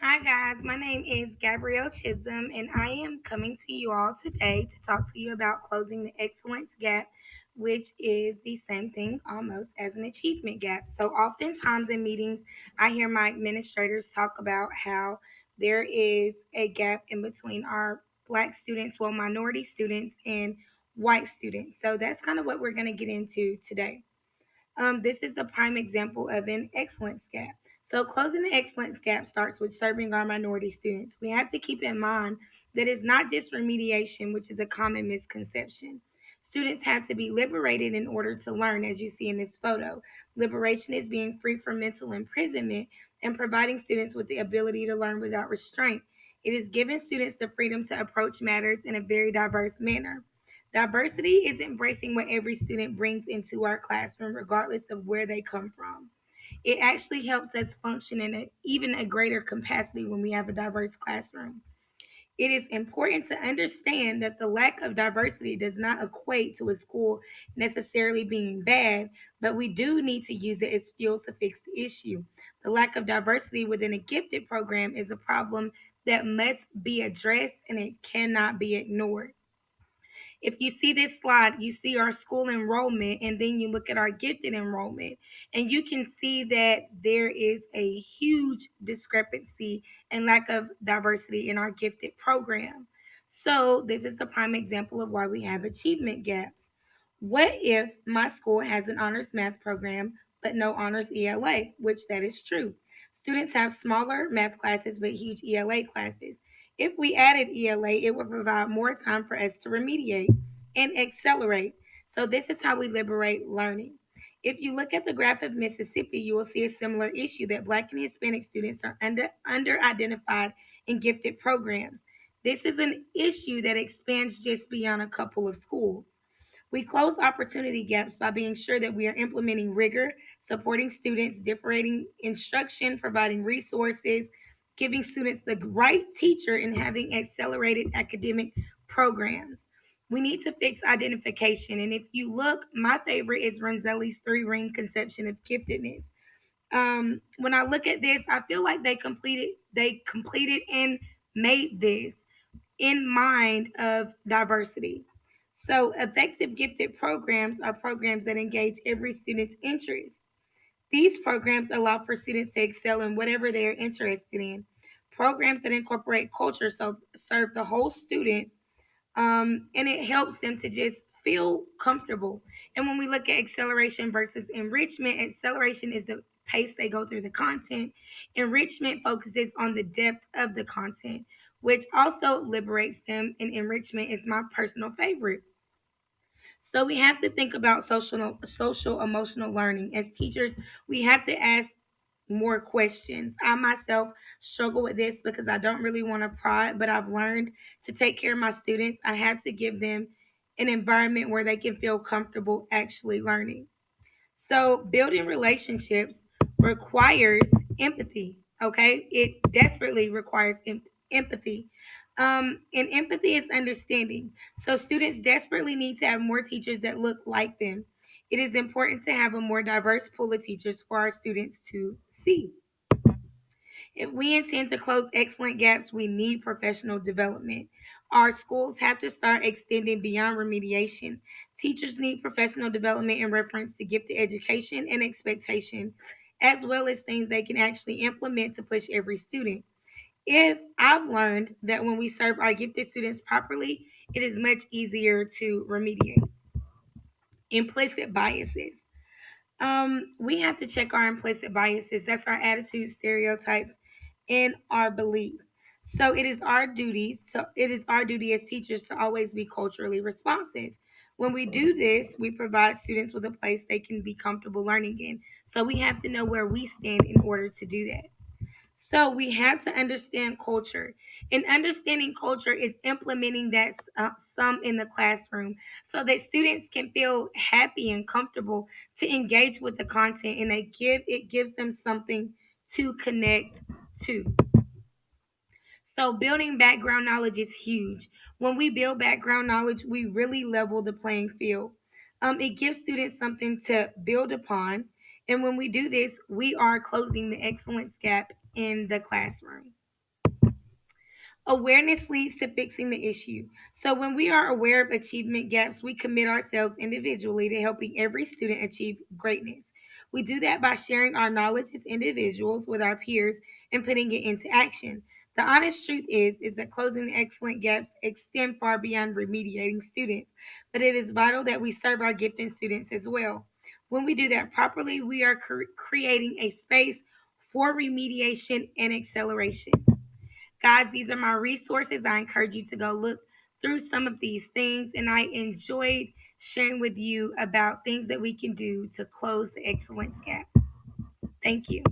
Hi guys, my name is Gabrielle Chisholm and I am coming to you all today to talk to you about closing the excellence gap, which is the same thing almost as an achievement gap. So oftentimes in meetings, I hear my administrators talk about how there is a gap in between our black students, well, minority students and white students. So that's kind of what we're going to get into today. This is a prime example of an excellence gap. So, closing the excellence gap starts with serving our minority students. We have to keep in mind that it's not just remediation, which is a common misconception. Students have to be liberated in order to learn, as you see in this photo. Liberation is being free from mental imprisonment and providing students with the ability to learn without restraint. It is giving students the freedom to approach matters in a very diverse manner. Diversity is embracing what every student brings into our classroom, regardless of where they come from. It actually helps us function in even a greater capacity when we have a diverse classroom. It is important to understand that the lack of diversity does not equate to a school necessarily being bad, but we do need to use it as fuel to fix the issue. The lack of diversity within a gifted program is a problem that must be addressed and it cannot be ignored. If you see this slide, you see our school enrollment, and then you look at our gifted enrollment, and you can see that there is a huge discrepancy and lack of diversity in our gifted program. So, this is a prime example of why we have achievement gaps. What if my school has an honors math program but no honors ELA, which that is true. Students have smaller math classes but huge ELA classes. If we added ELA, it would provide more time for us to remediate and accelerate. So this is how we liberate learning. If you look at the graph of Mississippi, you will see a similar issue that Black and Hispanic students are under identified in gifted programs. This is an issue that expands just beyond a couple of schools. We close opportunity gaps by being sure that we are implementing rigor, supporting students, differentiating instruction, providing resources, giving students the right teacher, and having accelerated academic programs. We need to fix identification. And if you look, my favorite is Renzelli's three ring conception of giftedness. When I look at this, I feel like they completed and made this in mind of diversity. So, effective gifted programs are programs that engage every student's interest. These programs allow for students to excel in whatever they are interested in. Programs that incorporate culture so serve the whole student, and it helps them to just feel comfortable. And when we look at acceleration versus enrichment, acceleration is the pace they go through the content. Enrichment focuses on the depth of the content, which also liberates them. And enrichment is my personal favorite. So we have to think about social emotional learning. As teachers, we have to ask more questions. I myself struggle with this because I don't really want to pry, but I've learned to take care of my students. I have to give them an environment where they can feel comfortable actually learning. So, building relationships requires empathy. Okay, it desperately requires empathy. And empathy is understanding. So, students desperately need to have more teachers that look like them. It is important to have a more diverse pool of teachers for our students to see. If we intend to close excellent gaps, we need professional development. Our schools have to start extending beyond remediation. Teachers need professional development in reference to gifted education and expectation, as well as things they can actually implement to push every student. If I've learned that when we serve our gifted students properly, it is much easier to remediate. Implicit biases. We have to check our implicit biases. That's our attitudes, stereotypes, and our beliefs. So it is our duty as teachers to always be culturally responsive. When we do this, we provide students with a place they can be comfortable learning in. So we have to know where we stand in order to do that. So we have to understand culture. And understanding culture is implementing that some in the classroom so that students can feel happy and comfortable to engage with the content and it gives them something to connect to. So building background knowledge is huge. When we build background knowledge, we really level the playing field. It gives students something to build upon. And when we do this, we are closing the excellence gap in the classroom. Awareness leads to fixing the issue. So, when we are aware of achievement gaps, we commit ourselves individually to helping every student achieve greatness. We do that by sharing our knowledge as individuals with our peers and putting it into action. The honest truth is that closing the excellent gaps extend far beyond remediating students, but it is vital that we serve our gifted students as well. When we do that properly, we are creating a space for remediation and acceleration. Guys, these are my resources. I encourage you to go look through some of these things, and I enjoyed sharing with you about things that we can do to close the excellence gap. Thank you.